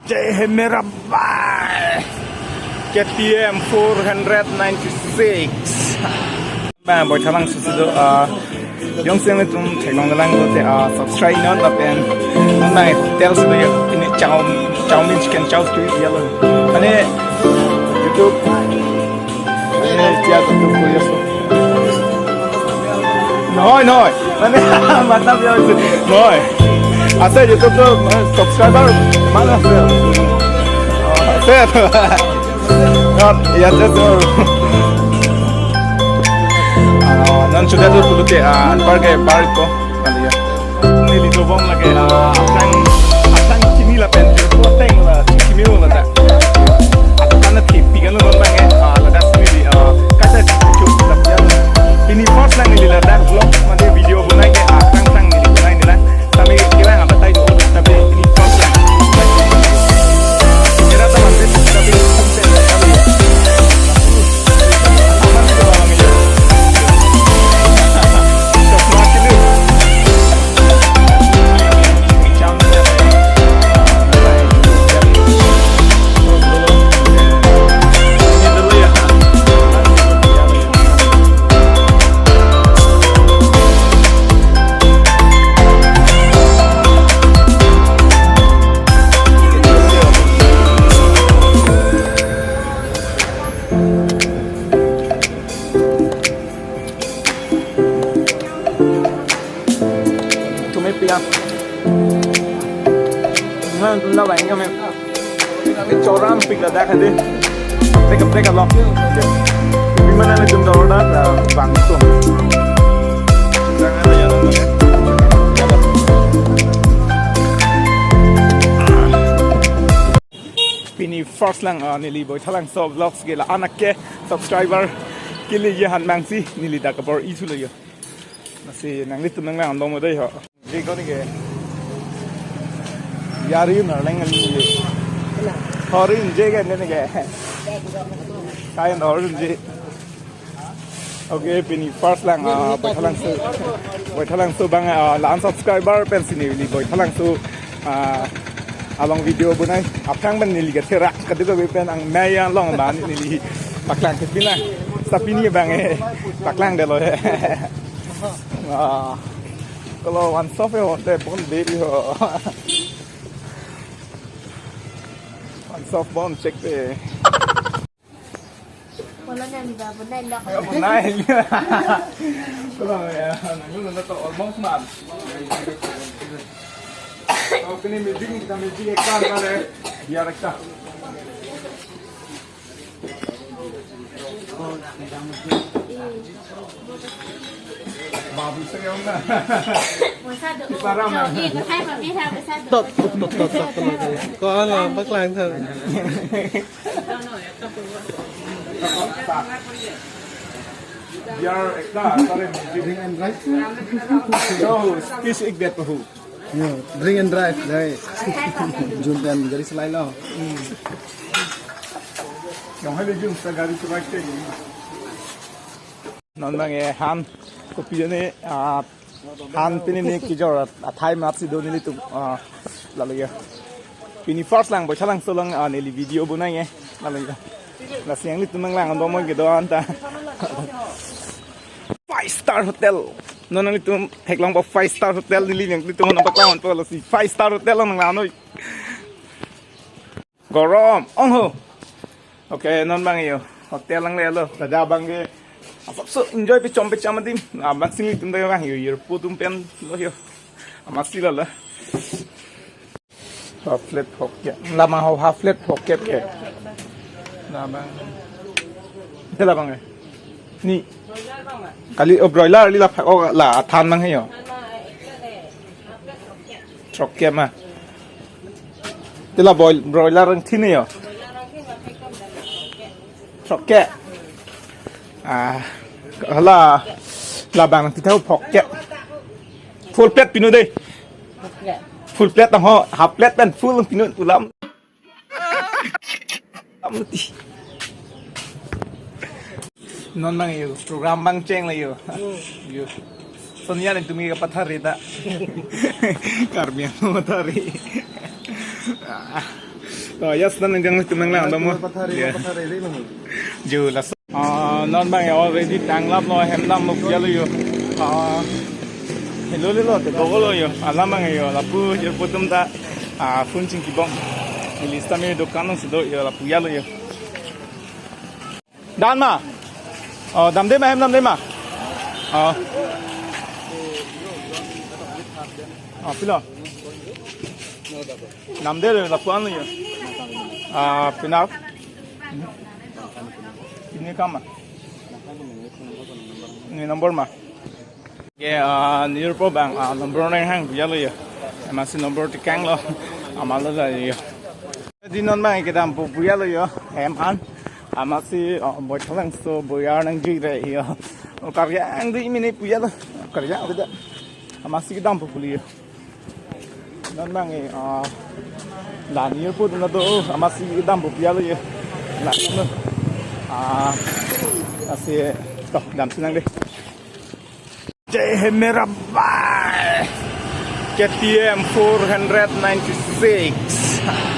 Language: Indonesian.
Jai merah KTM 496 Bang boy thalang susu yang sing itu teknologi lang itu subscribe non tapi nai hotel sudah ini chow mein chicken chow stew dia loh ini YouTube ini dia tutup kuliah Noi, mana mantap ya itu. Noi, asal YouTube tuh subscriber mana sih? Saya tuh, ya tuh. Nan sudah tuh dulu deh, pergi barco kali ya. Ini di Dobong lagi, asang kimi lah penjuru poteng lah, kimi lah tak. Atau mana TV kan lu nonton ya, ada sini kata cukup lah. Ini first lang nila dah vlog mana video bunai ke sang nila bunai nila tapi kira nggak betul itu tapi ini first lang kira teman tapi konten kali aman itu bang ya sok makin lu Lâu vậy anh em cái chỗ ram pin là đã hay đi take a lock vì mình đang dùng đồ đó là vàng xuống đang ăn bây giờ luôn Pini first lang nili baithalangso vlogs gela anak ke subscriber kili ye han mang si nili da kabor isu le yo nasi nang litu nang lang dong mo dai ho ji ko ni ke Yari na lang ang liye. Horin je ka nene ke. Kaya na horin je. Okay, pini first lang baithalangso bang laan subscriber pen sini li baithalangso along video bunai apang ban nili ka terak kadito pen ang maya long ban nili paklang ke pina. Tapi ni bang paklang de lo. Kalau one soft yo te pun baby ho. Soft bomb check deh. Kalau nanti dah benar dah. Benar. Kalau ya, nanti nanti tu almost man. Kalau kini meeting kita meeting ekar kare, biar ekar. Babu saya mana? Masa tu, jogi tu hai pakai dah masa tu. Tốt. Có là Bắc Lang thôi. Biar ekar kare meeting and rice. So, fish egg that tu. Drink and drive, đây. Jumpan dari selai lo. Yang hai lejung segari cukai ke. Non bang han kopi ni han pini ni kijor Thai map si do ni tu lalu ya pini first lang baithalang solang ni video bunai ye lalu ya la siang ni tu nang lang ando mo gitu anta 5-star hotel non ni tu heklang ba 5-star hotel ni yang tu mon ba kawan pa la si 5-star hotel lang lang noi gorom ong ho okay non bang yo hotel lang le lo da bang ge so enjoy pe chompe chamadim maximum tum da bang yo putum pen lo yo masila la half flat hokke lama half flat hokke ke na bang tela bang ni kali broiler li la la than bang hay yo hokke ma tela broiler rang thi ni yo hokke là bằng thì theo phọc kẹt full plate pinu đây full plate tao họ half plate dan full pinu tu lắm non mang yêu program bang cheng lah yêu Sonia dan tumi kapat hari tak karmian matahari yes dan yang tumeng lang damo. Pathari rin mo. Ju las. Non bang already tanglap lo hem lam mo yalo yo. Hello lo te dogolo yo. Alam bang yo lapu yo putum ta funcing kibong. Lista me dokanon sido yo lapu yalo yo. Dan ma. Dam de ma hem dam de ma. Pila. Dam de lapu anu yo. Pinap. Ini kama. Ini nomor mah. Near pro bang. Nomor nang hang biar lo ya. Masih nomor tikang lo. Amal lo lah ya. Di non bang kita ampu biar lo ya. Eman. Masih baithalangso biar nang jire ya. Karya ang di ini biar lo. Karya ada. Masih kita ampu beli ya. Non bang dan near pro tu na tu masih kita ampu biar lo ya. Lah no. Masih toh dalam senang deh. Jai merah KTM 496